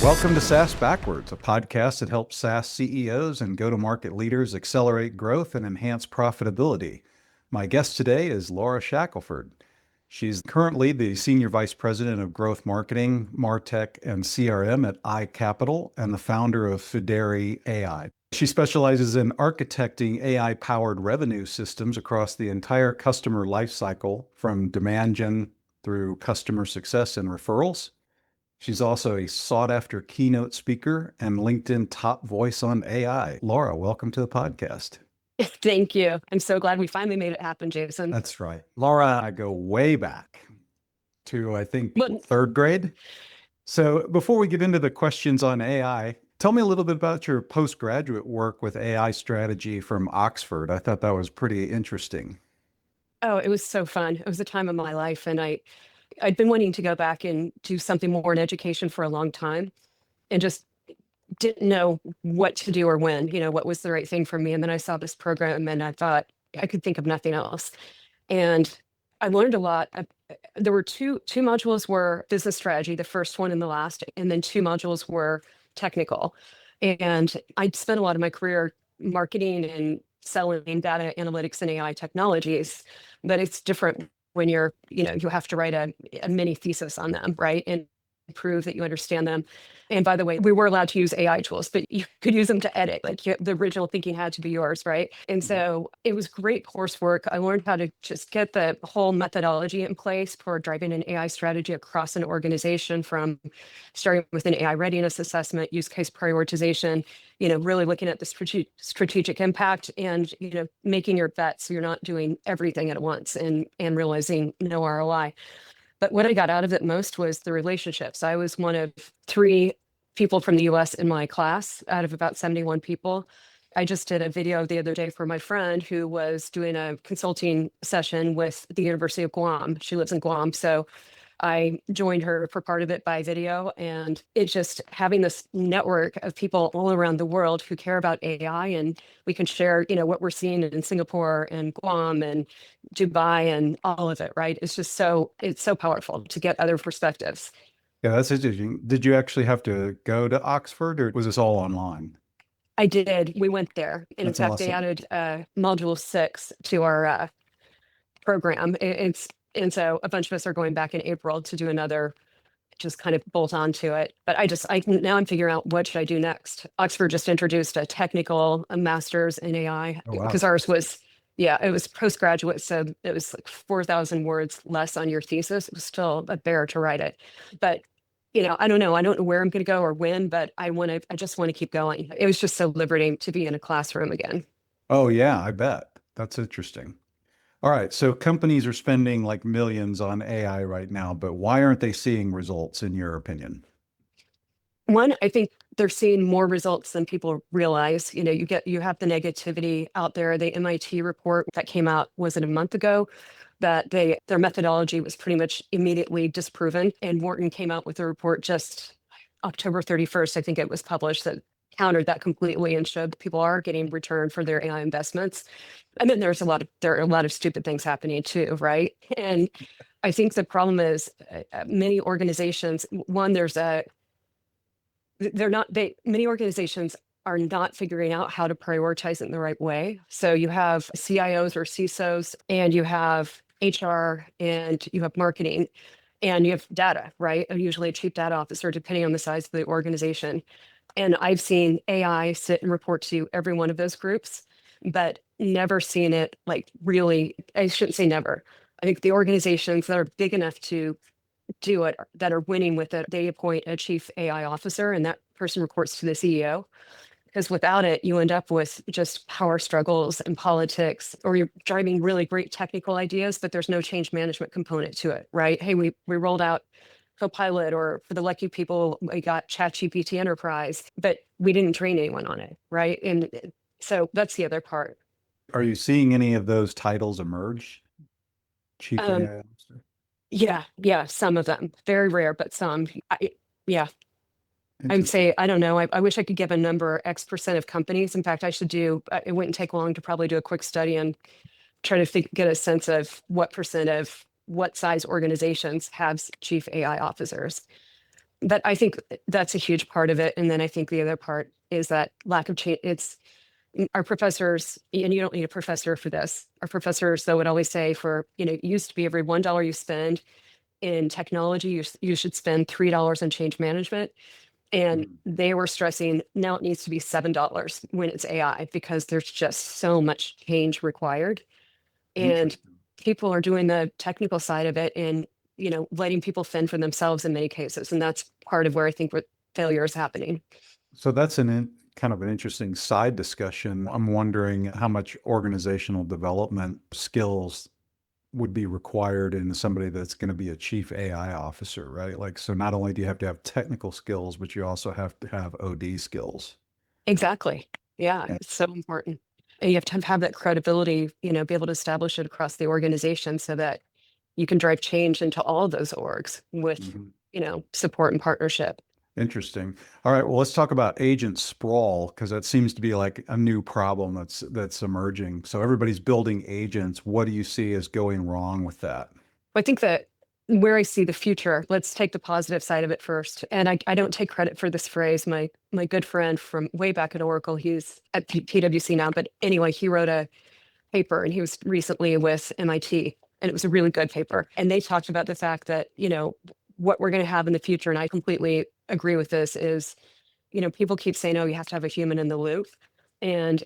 Welcome to SaaS Backwards, a podcast that helps SaaS CEOs and go-to-market leaders accelerate growth and enhance profitability. My guest today is Lara Shackelford. She's currently the Senior Vice President of Growth Marketing, MarTech, and CRM at iCapital and the founder of Fideri AI. She specializes in architecting AI-powered revenue systems across the entire customer lifecycle, from demand gen through customer success and referrals. She's also a sought-after keynote speaker and LinkedIn top voice on AI. Lara, welcome to the podcast. Thank you. I'm so glad we finally made it happen, Jason. That's right. Lara and I go way back to, I think, third grade. So before we get into the questions on AI, tell me a little bit about your postgraduate work with AI strategy from Oxford. I thought that was pretty interesting. Oh, it was so fun. It was a time of my life. And I'd been wanting to go back and do something more in education for a long time and just didn't know what to do or when, what was the right thing for me. And then I saw this program and I thought I could think of nothing else. And I learned a lot. There were two modules were business strategy, the first one and the last, and then two modules were technical. And I'd spent a lot of my career marketing and selling data analytics and AI technologies, but it's different when you have to write a mini thesis on them, right? And prove that you understand them. And by the way, we were allowed to use AI tools, but you could use them to edit. The original thinking had to be yours, right? And so it was great coursework. I learned how to just get the whole methodology in place for driving an AI strategy across an organization, from starting with an AI readiness assessment, use case prioritization, really looking at the strategic impact and, making your bets so you're not doing everything at once and realizing no ROI. But what I got out of it most was the relationships. I was one of 3 people from the US in my class out of about 71 people. I just did a video the other day for my friend who was doing a consulting session with the University of Guam. She lives in Guam. So I joined her for part of it by video, and it's just having this network of people all around the world who care about AI, and we can share, what we're seeing in Singapore and Guam and Dubai and all of it, right? It's so powerful to get other perspectives. Yeah, that's interesting. Did you actually have to go to Oxford, or was this all online? I did. We went there. And That's in fact, awesome. They added module 6 to our program. And so a bunch of us are going back in April to do another, just kind of bolt on to it. But now I'm figuring out what should I do next. Oxford just introduced a master's in AI, because ours was, it was postgraduate. So it was like 4,000 words less on your thesis. It was still a bear to write it. But, I don't know. I don't know where I'm going to go or when, but I just want to keep going. It was just so liberating to be in a classroom again. Oh, yeah, I bet. That's interesting. All right, so companies are spending like millions on AI right now, but why aren't they seeing results, in your opinion? One, I think they're seeing more results than people realize. You have the negativity out there. The MIT report that came out, was it a month ago, that their methodology was pretty much immediately disproven. And Wharton came out with a report just October 31st, I think it was published, that countered that completely and showed that people are getting return for their AI investments. And then there are a lot of stupid things happening too, right? And I think the problem is many organizations, many organizations are not figuring out how to prioritize it in the right way. So you have CIOs or CISOs, and you have HR, and you have marketing, and you have data, right? Usually a chief data officer, depending on the size of the organization. And I've seen AI sit and report to every one of those groups, but never seen it really, I shouldn't say never. I think the organizations that are big enough to do it, that are winning with it, they appoint a chief AI officer, and that person reports to the CEO. Because without it, you end up with just power struggles and politics, or you're driving really great technical ideas, but there's no change management component to it, right? Hey, we rolled out Copilot, or for the lucky people, we got ChatGPT Enterprise, but we didn't train anyone on it, right? And so that's the other part. Are you seeing any of those titles emerge? Chief AI Officer? Yeah, some of them. Very rare, but some. I would say, I don't know. I wish I could give a number, X% of companies. In fact, it wouldn't take long to probably do a quick study and try to get a sense of what % of what size organizations have chief AI officers. But I think that's a huge part of it. And then I think the other part is that lack of change. It's our professors, and you don't need a professor for this. Our professors, though, would always say it used to be every $1 you spend in technology, you should spend $3 on change management. And Mm. they were stressing now it needs to be $7 when it's AI because there's just so much change required. And Interesting. people are doing the technical side of it and, letting people fend for themselves in many cases. And that's part of where I think failure is happening. So that's kind of an interesting side discussion. I'm wondering how much organizational development skills would be required in somebody that's going to be a chief AI officer, right? Like, so not only do you have to have technical skills, but you also have to have OD skills. Exactly. Yeah, Yeah. it's so important. And you have to have that credibility, be able to establish it across the organization so that you can drive change into all of those orgs with, Mhm. support and partnership. Interesting. All right. Well, let's talk about agent sprawl because that seems to be like a new problem that's emerging. So everybody's building agents. What do you see as going wrong with that? I think that where I see the future, let's take the positive side of it first. And I don't take credit for this phrase. My good friend from way back at Oracle, he's at PwC now, but anyway, he wrote a paper and he was recently with MIT and it was a really good paper. And they talked about the fact that, what we're going to have in the future, and I completely agree with this, is, people keep saying, oh, you have to have a human in the loop. And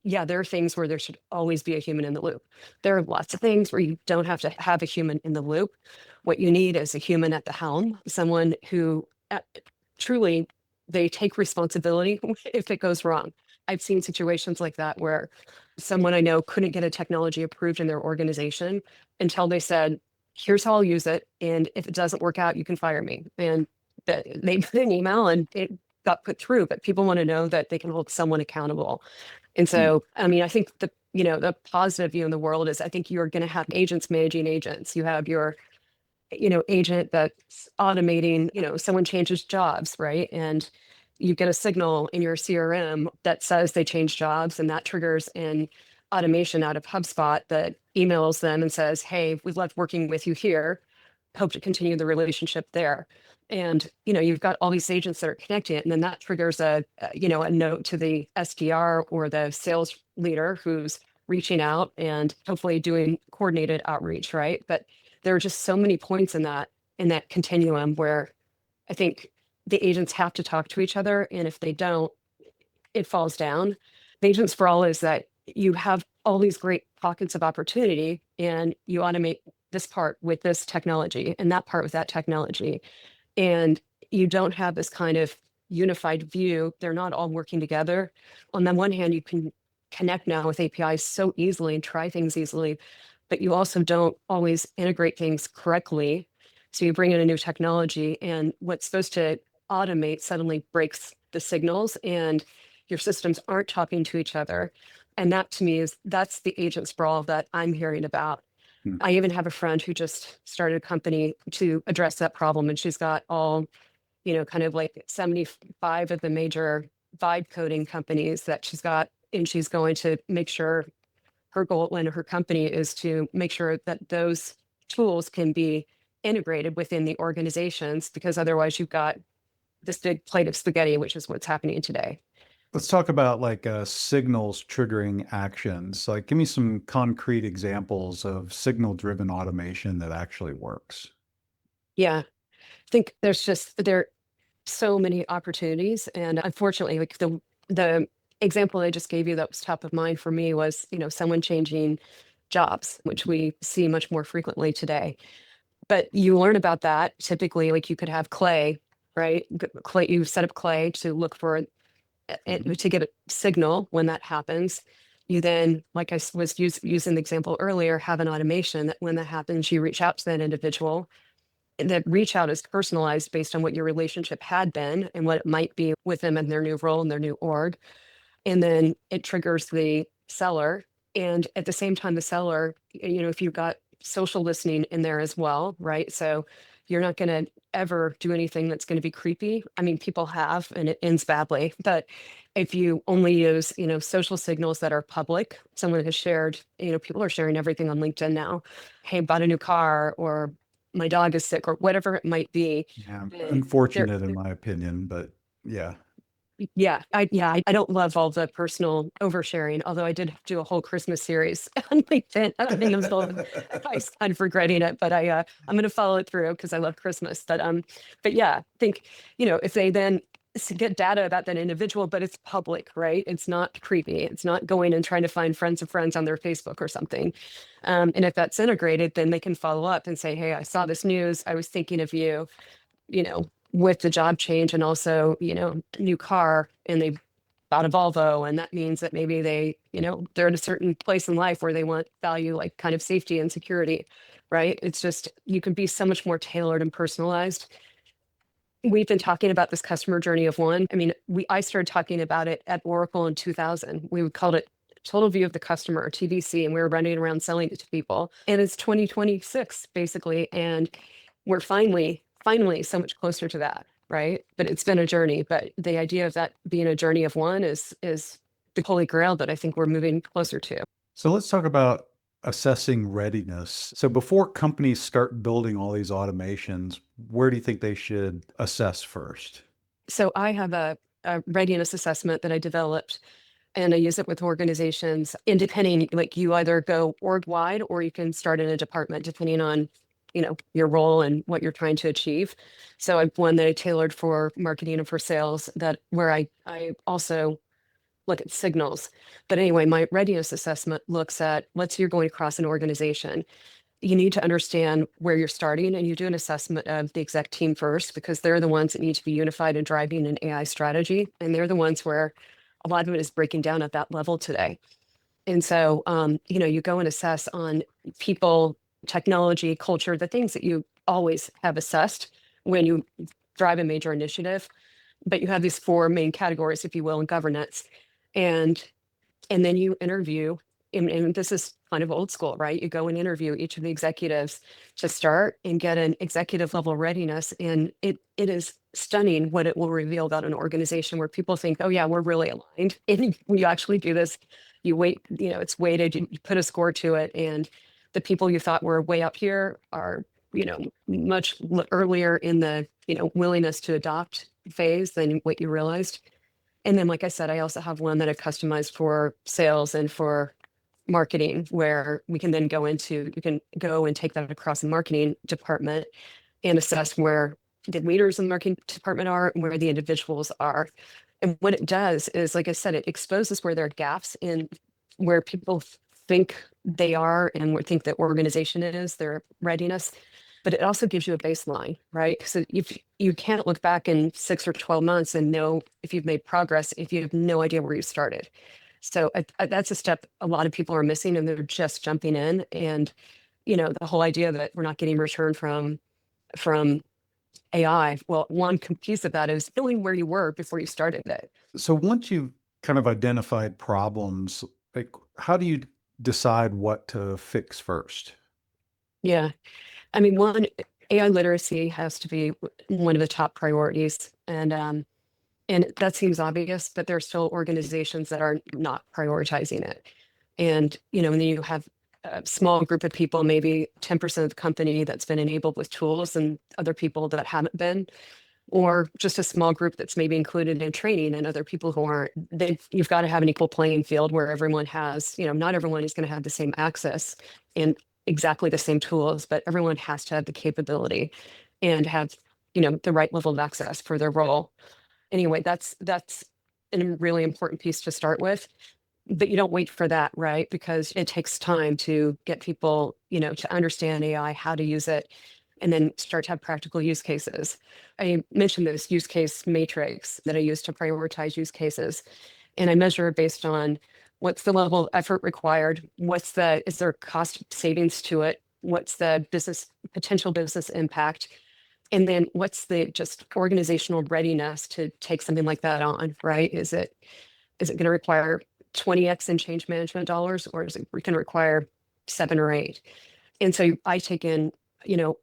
yeah, there are things where there should always be a human in the loop. There are lots of things where you don't have to have a human in the loop. What you need is a human at the helm, someone who truly they take responsibility if it goes wrong. I've seen situations like that where someone I know couldn't get a technology approved in their organization until they said, here's how I'll use it. And if it doesn't work out, you can fire me. And they put an email and it got put through, but people want to know that they can hold someone accountable. And Hmm. so, I mean, I think the positive view in the world is I think you're going to have agents managing agents. You have your, agent that's automating, someone changes jobs, right? And you get a signal in your CRM that says they changed jobs and that triggers an automation out of HubSpot that emails them and says, hey, we loved working with you here. Hope to continue the relationship there. And you've got all these agents that are connecting it, and then that triggers a note to the SDR or the sales leader who's reaching out and hopefully doing coordinated outreach, right? But there are just so many points in that continuum where I think the agents have to talk to each other, and if they don't, it falls down. The agent sprawl is that you have all these great pockets of opportunity, and you automate this part with this technology and that part with that technology, and you don't have this kind of unified view. They're not all working together. On the one hand, you can connect now with APIs so easily and try things easily, but you also don't always integrate things correctly. So you bring in a new technology, and what's supposed to automate suddenly breaks the signals, and your systems aren't talking to each other. And that to me that's the agent sprawl that I'm hearing about. Hmm. I even have a friend who just started a company to address that problem, and she's got all, kind of like 75 of the major vibe coding companies that she's got, and she's going to make sure her goal in her company is to make sure that those tools can be integrated within the organizations, because otherwise you've got this big plate of spaghetti, which is what's happening today. Let's talk about like signals triggering actions. Like, give me some concrete examples of signal-driven automation that actually works. Yeah, I think there are so many opportunities, and unfortunately, like the example I just gave you that was top of mind for me was, someone changing jobs, which we see much more frequently today. But you learn about that typically, like you could have Clay, right? Clay, you set up Clay to look for Mhm. to get a signal when that happens. You then, like was using the example earlier, have an automation that when that happens, you reach out to that individual. And that reach out is personalized based on what your relationship had been and what it might be with them and their new role and their new org. And then it triggers the seller. And at the same time, the seller, if you've got social listening in there as well, right? So you're not going to ever do anything that's going to be creepy. I mean, people have, and it ends badly. But if you only use, social signals that are public, someone has shared, people are sharing everything on LinkedIn now. Hey, bought a new car, or my dog is sick or whatever it might be. Yeah, There, unfortunate in my opinion, but yeah. I don't love all the personal oversharing, although I did do a whole Christmas series on LinkedIn. I think I was kind of regretting it, but I'm going to follow it through because I love Christmas. But yeah, I think, if they then get data about that individual, but it's public, right? It's not creepy. It's not going and trying to find friends of friends on their Facebook or something. And if that's integrated, then they can follow up and say, hey, I saw this news. I was thinking of you, you know, with the job change and also, new car, and they bought a Volvo. And that means that maybe they, they're at a certain place in life where they want value, like kind of safety and security, right? It's just, you can be so much more tailored and personalized. We've been talking about this customer journey of one. I mean, I started talking about it at Oracle in 2000. We called it total view of the customer, TVC, and we were running around selling it to people. And it's 2026 basically. And we're finally so much closer to that, right? But it's been a journey. But the idea of that being a journey of one is the holy grail that I think we're moving closer to. So let's talk about assessing readiness. So before companies start building all these automations, where do you think they should assess first? So I have a readiness assessment that I developed, and I use it with organizations. And depending, like, you either go org wide or you can start in a department depending on, your role and what you're trying to achieve. So I've one that I tailored for marketing and for sales, that where I also look at signals. But anyway, my readiness assessment looks at, let's say you're going across an organization. You need to understand where you're starting, and you do an assessment of the exec team first, because they're the ones that need to be unified and driving an AI strategy. And they're the ones where a lot of it is breaking down at that level today. And so, you go and assess on people, technology, culture, the things that you always have assessed when you drive a major initiative. But you have these four main categories, if you will, in governance. And then you interview, and this is kind of old school, right? You go and interview each of the executives to start and get an executive level readiness. And it is stunning what it will reveal about an organization where people think, oh yeah, we're really aligned. And when you actually do this, you wait, it's weighted, you put a score to it. And the people you thought were way up here are, much earlier in the, willingness to adopt phase than what you realized. And then, like I said, I also have one that I've customized for sales and for marketing, where we can then you can go and take that across the marketing department and assess where the leaders in the marketing department are and where the individuals are. And what it does is, like I said, it exposes where there are gaps in where people think they are and where think the organization is, their readiness. But it also gives you a baseline, right? Because if you can't look back in 6 or 12 months and know if you've made progress if you have no idea where you started. So that's a step a lot of people are missing, and they're just jumping in. And the whole idea that we're not getting return from AI. Well, one piece of that is knowing where you were before you started it. So once you've kind of identified problems, like how do you decide what to fix first? Yeah. I mean, one, AI literacy has to be one of the top priorities. And that seems obvious, but there are still organizations that are not prioritizing it. And, when you have a small group of people, maybe 10% of the company that's been enabled with tools and other people that haven't been, or just a small group that's maybe included in training and other people who aren't, you've got to have an equal playing field where everyone has, not everyone is going to have the same access and exactly the same tools, but everyone has to have the capability and have, the right level of access for their role. Anyway, that's a really important piece to start with. But you don't wait for that, right? Because it takes time to get people, to understand AI, how to use it, and then start to have practical use cases. I mentioned this use case matrix that I use to prioritize use cases. And I measure based on what's the level of effort required, is there cost savings to it, what's the potential business impact, and then what's the just organizational readiness to take something like that on, right? Is it going to require 20x in change management dollars, or is it going to require 7 or 8? And so I take in,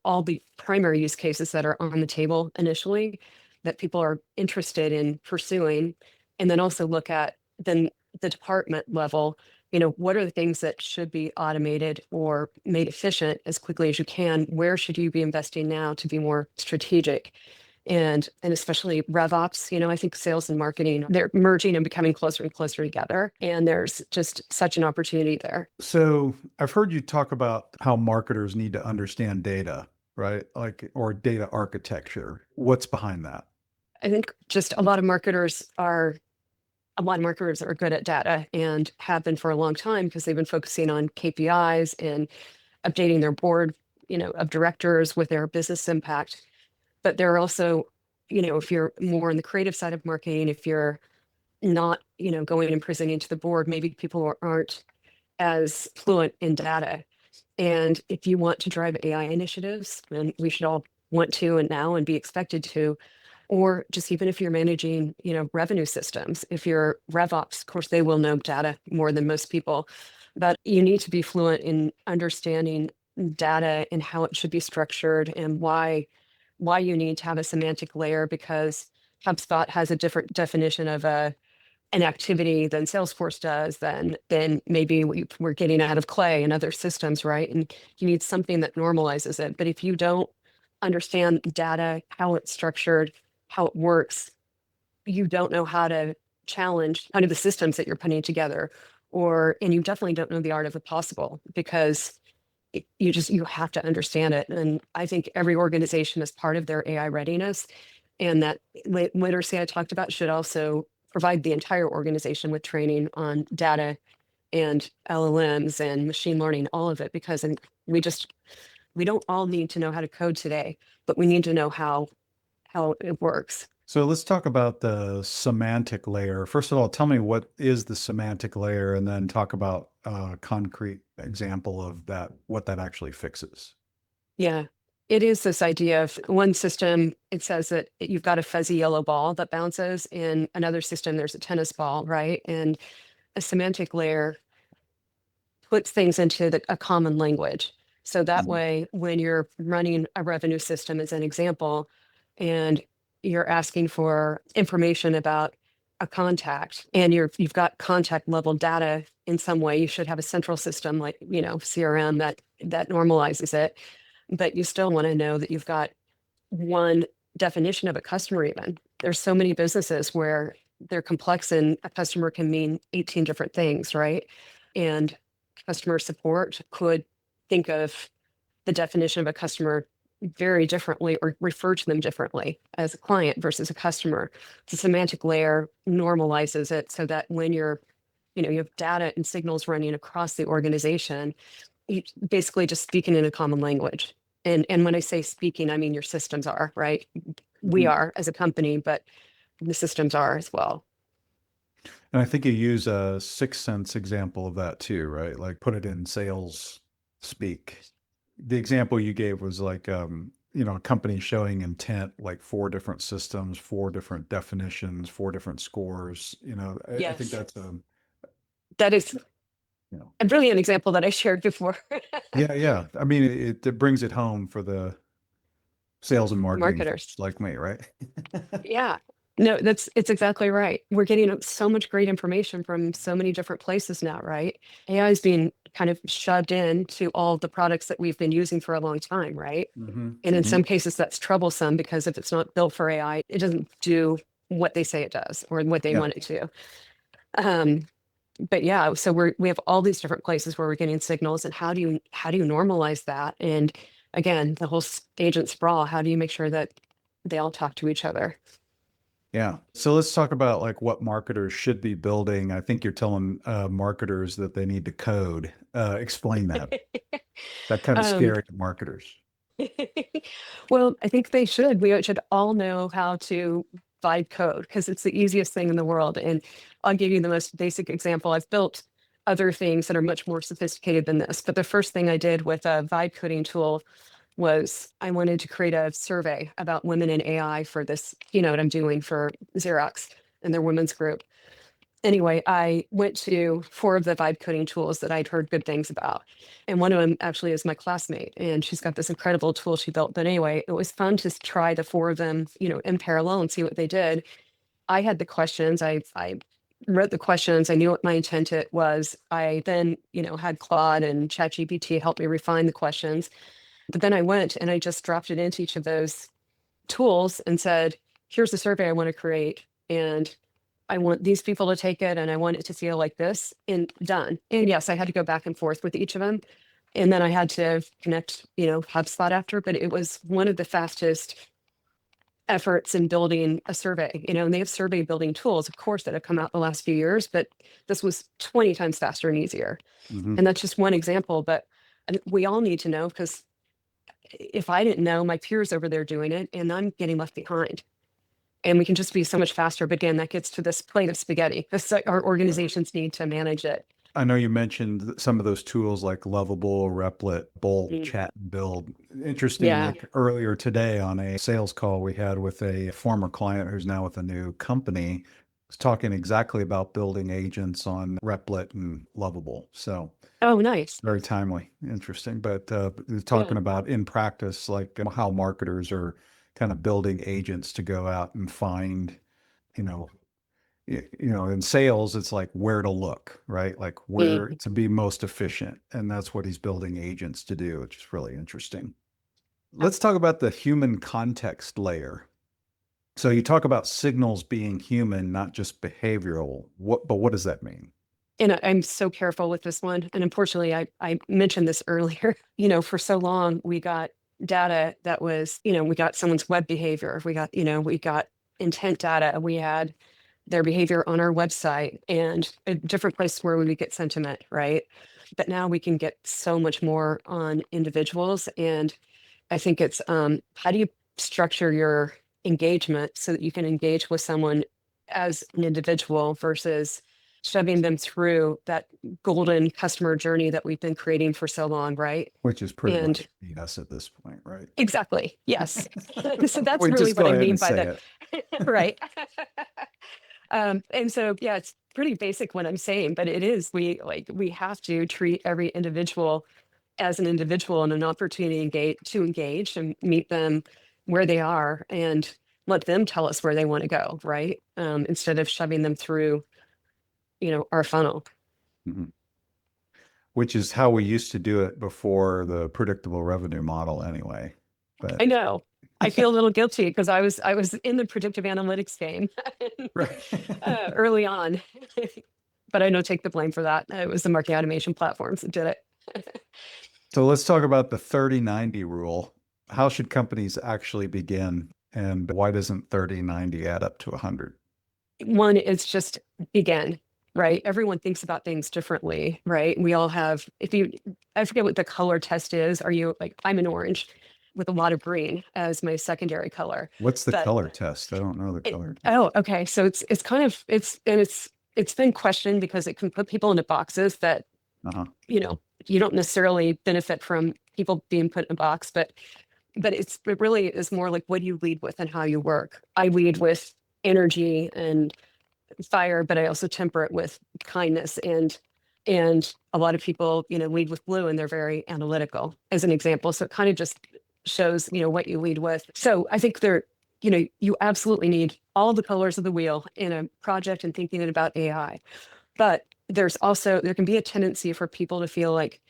all the primary use cases that are on the table initially that people are interested in pursuing, and then also look at then the department level. What are the things that should be automated or made efficient as quickly as you can? Where should you be investing now to be more strategic? And especially RevOps, I think sales and marketing, they're merging and becoming closer and closer together. And there's just such an opportunity there. So I've heard you talk about how marketers need to understand data, right? Like, or data architecture. What's behind that? I think just a lot of marketers are good at data and have been for a long time because they've been focusing on KPIs and updating their board, of directors with their business impact. But there are also, if you're more on the creative side of marketing, if you're not, going and presenting to the board, maybe people aren't as fluent in data. And if you want to drive AI initiatives, and we should all want to and now and be expected to, or just even if you're managing, revenue systems, if you're RevOps, of course, they will know data more than most people, but you need to be fluent in understanding data and how it should be structured and why you need to have a semantic layer, because HubSpot has a different definition of an activity than Salesforce does, than maybe we're getting out of Clay and other systems, right? And you need something that normalizes it. But if you don't understand data, how it's structured, how it works, you don't know how to challenge kind of the systems that you're putting together, and you definitely don't know the art of the possible, because you have to understand it. And I think every organization is part of their AI readiness, and that literacy I talked about should also provide the entire organization with training on data and LLMs and machine learning, all of it, because we don't all need to know how to code today, but we need to know how it works. So let's talk about the semantic layer. First of all, tell me what is the semantic layer, and then talk about a concrete example of that, what that actually fixes. Yeah, it is this idea of one system, it says that you've got a fuzzy yellow ball that bounces. In another system, there's a tennis ball, right? And a semantic layer puts things into a common language. So that way, when you're running a revenue system as an example, and you're asking for information about a contact, and you've got contact level data in some way, you should have a central system like, CRM that normalizes it. But you still want to know that you've got one definition of a customer even. There's so many businesses where they're complex and a customer can mean 18 different things, right? And customer support could think of the definition of a customer very differently or refer to them differently as a client versus a customer. The semantic layer normalizes it so that when you have data and signals running across the organization, you basically just speaking in a common language. And when I say speaking, I mean your systems are, right? We are as a company, but the systems are as well. And I think you use a 6 Sense example of that too, right? Like put it in sales speak. The example you gave was like, a company showing intent, like 4 different systems, 4 different definitions, 4 different scores. I think Yes, that's that is you know, a brilliant example that I shared before. yeah. I mean, it brings it home for the sales and marketing folks Marketers. like me, right? Yeah. No, it's exactly right. We're getting so much great information from so many different places now, right? AI is being kind of shoved into all the products that we've been using for a long time, right? And in some cases, that's troublesome, because if it's not built for AI, it doesn't do what they say it does or what they Yeah. want it to. Um, but yeah, so we have all these different places where we're getting signals, and how do you normalize that? And again, the whole agent sprawl, how do you make sure that they all talk to each other? Yeah. So let's talk about like what marketers should be building. I think you're telling marketers that they need to code. Explain that. That kind of um, scary to marketers. well, I think they should. We should all know how to vibe code, because it's the easiest thing in the world. And I'll give you the most basic example. I've built other things that are much more sophisticated than this. But the first thing I did with a vibe coding tool was I wanted to create a survey about women in AI for this keynote I'm doing for Xerox and their women's group. Anyway, I went to 4 of the vibe coding tools that I'd heard good things about. And one of them actually is my classmate, and she's got this incredible tool she built. But anyway, it was fun to try the 4 of them, in parallel and see what they did. I had the questions. I wrote the questions. I knew what my intent it was. I then, had Claude and ChatGPT help me refine the questions. But then I went and I just dropped it into each of those tools and said, here's the survey I want to create. And I want these people to take it and I want it to feel like this, and done. And yes, I had to go back and forth with each of them. And then I had to connect, HubSpot after, but it was one of the fastest efforts in building a survey, and they have survey building tools, of course, that have come out the last few years, but this was 20 times faster and easier. Mhm. And that's just one example, but we all need to know, because if I didn't know, my peers over there doing it and I'm getting left behind. And we can just be so much faster. But again, that gets to this plate of spaghetti. Our organizations need to manage it. I know you mentioned some of those tools like Lovable, Replit, Bolt, Mm. Chat, and Build. Interesting, Yeah. like earlier today on a sales call we had with a former client who's now with a new company, was talking exactly about building agents on Replit and Lovable. So Oh, nice. very timely, interesting. But Yeah. talking about in practice, like how marketers are kind of building agents to go out and find, you know, in sales, it's like where to look, right? Like where Mm. to be most efficient. And that's what he's building agents to do, which is really interesting. Let's talk about the human context layer. So you talk about signals being human, not just behavioral. But what does that mean? And I'm so careful with this one. And unfortunately, I mentioned this earlier. For so long, we got data that was, we got someone's web behavior. We got intent data. We had their behavior on our website and a different place where we would get sentiment, right? But now we can get so much more on individuals. And I think it's how do you structure your engagement so that you can engage with someone as an individual versus shoving them through that golden customer journey that we've been creating for so long, right? Which is pretty And much us at this point, right? exactly, yes. So that's We really just what go I ahead mean and by say the it. right. And so, yeah, it's pretty basic what I'm saying, but it is, we have to treat every individual as an individual and an opportunity to engage and meet them where they are and let them tell us where they want to go, right? Instead of shoving them through, our funnel. Mhm. Which is how we used to do it before the predictable revenue model anyway. But I know. I feel a little guilty because I was in the predictive analytics game right. early on, but I don't take the blame for that. It was the marketing automation platforms that did it. So let's talk about the 30-90 rule. How should companies actually begin? And why doesn't 30-90 add up to 100? One is just begin, right? Everyone thinks about things differently, right? We all have, I forget what the color test is. Are you like, I'm an orange with a lot of green as my secondary color, What's the but color test? I don't know the color test. oh, okay. So it's kind of, it's been questioned because it can put people into boxes that, Uh-huh. you don't necessarily benefit from people being put in a box, but it really is more like what you lead with and how you work. I lead with energy and fire, but I also temper it with kindness, and a lot of people, lead with blue and they're very analytical as an example. So it kind of just shows, what you lead with. So I think you absolutely need all the colors of the wheel in a project and thinking about AI. But there can be a tendency for people to feel like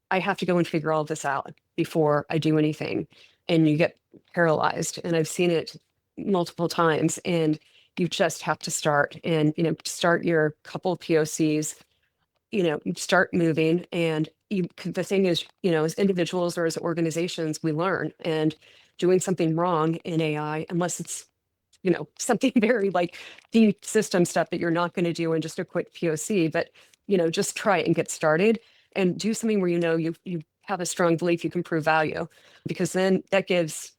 I have to go and figure all this out before I do anything. And you get paralyzed. And I've seen it multiple times. And you just have to start and, start your couple of POCs, start moving. And the thing is, as individuals or as organizations, we learn, and doing something wrong in AI, unless it's, something very like deep system stuff that you're not going to do in just a quick POC, but, just try it and get started and do something where, you have a strong belief you can prove value, because then that gives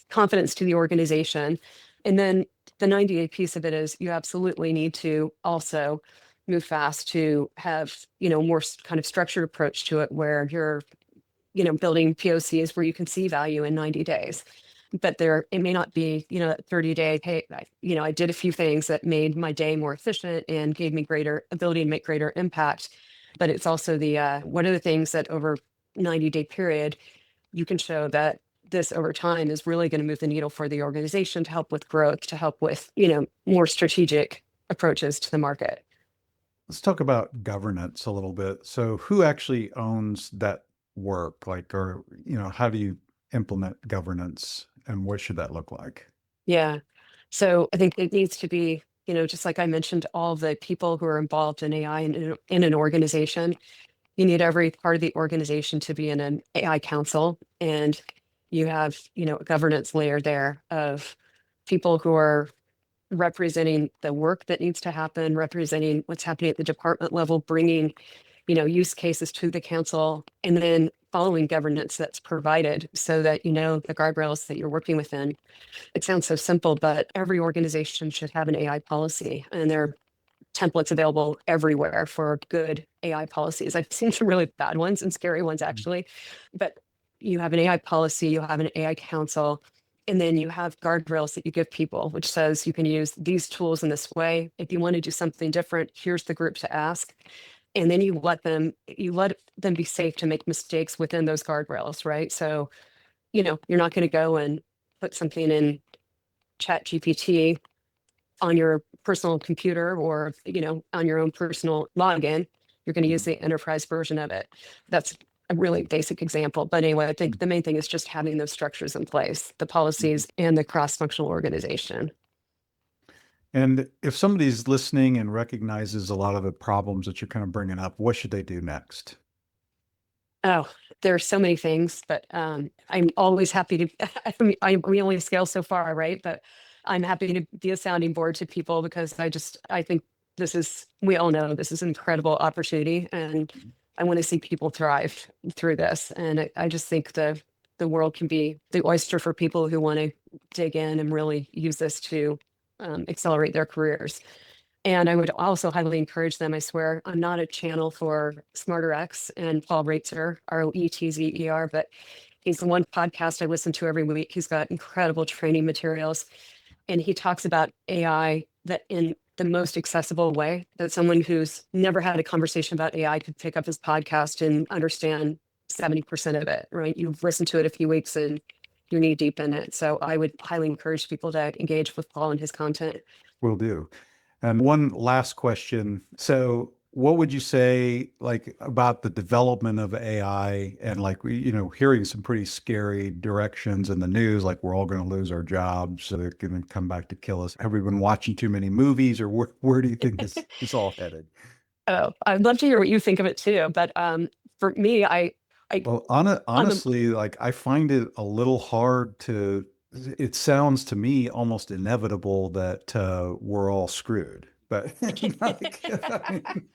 confidence to the organization. And then the 90-day piece of it is you absolutely need to also move fast to have, more kind of structured approach to it where you're, building POCs where you can see value in 90 days. But it may not be, that 30-day, hey, I did a few things that made my day more efficient and gave me greater ability to make greater impact. But it's also what are the things that over 90-day period, you can show that this over time is really going to move the needle for the organization to help with growth, to help with, more strategic approaches to the market. Let's talk about governance a little bit. So who actually owns that work? Like, or, how do you implement governance and what should that look like? Yeah. So I think it needs to be, just like I mentioned, all the people who are involved in AI in an organization. You need every part of the organization to be in an AI council, and you have, a governance layer there of people who are representing the work that needs to happen, representing what's happening at the department level, bringing, use cases to the council, and then following governance that's provided so that you know the guardrails that you're working within. It sounds so simple, but every organization should have an AI policy, and there are templates available everywhere for good AI policies. I've seen some really bad ones and scary ones actually, but you have an AI policy, you have an AI council, and then you have guardrails that you give people, which says you can use these tools in this way. If you want to do something different, here's the group to ask. And then you let them be safe to make mistakes within those guardrails, right? So, you're not going to go and put something in chat GPT on your personal computer or on your own personal login. You're going to use Mhm. the enterprise version of it. That's a really basic example, but anyway, I think the main thing is just having those structures in place, the Mhm. policies and the cross-functional organization. And if somebody's listening and recognizes a lot of the problems that you're kind of bringing up, what should they do next? Oh, there are so many things, but I'm always happy to. I mean, we only scale so far, right? But I'm happy to be a sounding board to people because I think we all know this is an incredible opportunity, and I want to see people thrive through this. And I just think the world can be the oyster for people who want to dig in and really use this to accelerate their careers. And I would also highly encourage them. I swear, I'm not a channel for Smarter X and Paul Reitzer, Roetzer, but he's the one podcast I listen to every week. He's got incredible training materials, and he talks about AI that in the most accessible way that someone who's never had a conversation about AI could pick up his podcast and understand 70% of it, right? You've listened to it a few weeks and you're knee deep in it. So I would highly encourage people to engage with Paul and his content. Will do. And one last question. So, what would you say, like, about the development of AI and, like, hearing some pretty scary directions in the news, like we're all going to lose our jobs, so they're going to come back to kill us. Have we been watching too many movies, or where do you think this is all headed? Oh, I'd love to hear what you think of it too. But for me, I, Well, I'm a, honestly, like I find it a little hard to, it sounds to me almost inevitable that we're all screwed. But like, I mean,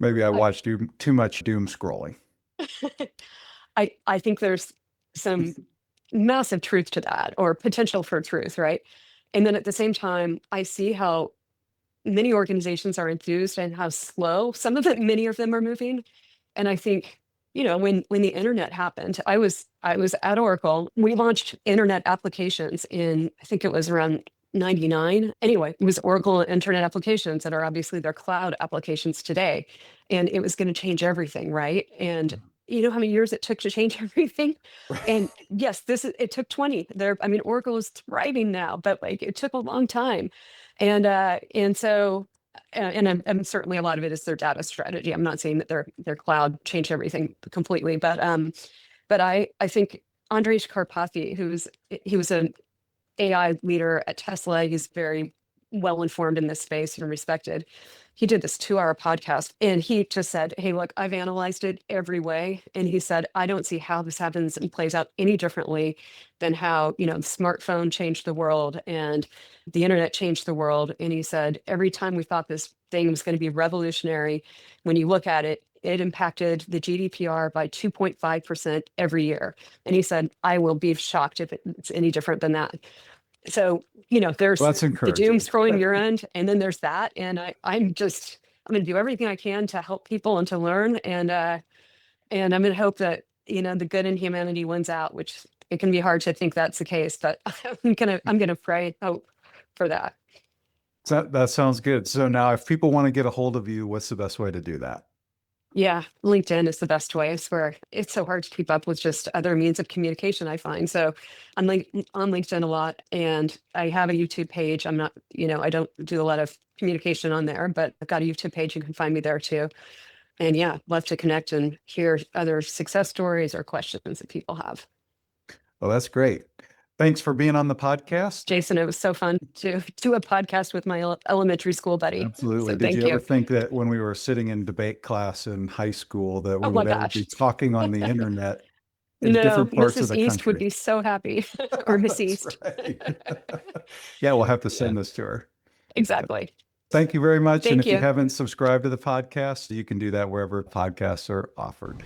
maybe I I, watched too much doom scrolling. I think there's some massive truth to that or potential for truth, right? And then at the same time, I see how many organizations are enthused and how slow many of them are moving. And I think, when the internet happened, I was at Oracle. We launched internet applications in, I think it was around 99. Anyway, it was Oracle internet applications that are obviously their cloud applications today. And it was going to change everything, right? And you know how many years it took to change everything? And yes, it took 20. I mean, Oracle is thriving now, but like it took a long time. And so and I'm certainly a lot of it is their data strategy. I'm not saying that their cloud changed everything completely, but I think Andrej Karpathy, he was an AI leader at Tesla. He's very well informed in this space and respected. He did this 2-hour podcast and he just said, "Hey, look, I've analyzed it every way." And he said, "I don't see how this happens and plays out any differently than how, the smartphone changed the world and the internet changed the world." And he said, "Every time we thought this thing was going to be revolutionary, when you look at it, it impacted the GDPR by 2.5% every year." And he said, "I will be shocked if it's any different than that." So, Well, there's that's the doom encouraging. scrolling your end, and then there's that. And I'm going to do everything I can to help people and to learn. And I'm going to hope that, the good in humanity wins out, which it can be hard to think that's the case, but I'm going to pray and hope for that. So that sounds good. So now, if people want to get a hold of you, what's the best way to do that? Yeah, LinkedIn is the best way. I swear it's so hard to keep up with just other means of communication, I find. So on LinkedIn a lot, and I have a YouTube page. I'm not, I don't do a lot of communication on there, but I've got a YouTube page. You can find me there too. And yeah, love to connect and hear other success stories or questions that people have. Well, that's great. Thanks for being on the podcast. Jason, it was so fun to do a podcast with my elementary school buddy. Absolutely. So Did thank you ever you. think that when we were sitting in debate class in high school that we Oh my would ever be gosh. talking on the internet in No, different parts of Mrs. the East would country? be so happy, or Miss That's East. right. Yeah, we'll have to Yeah, send this to her. exactly. Thank you very much. And Thank if you you. haven't subscribed to the podcast, you can do that wherever podcasts are offered.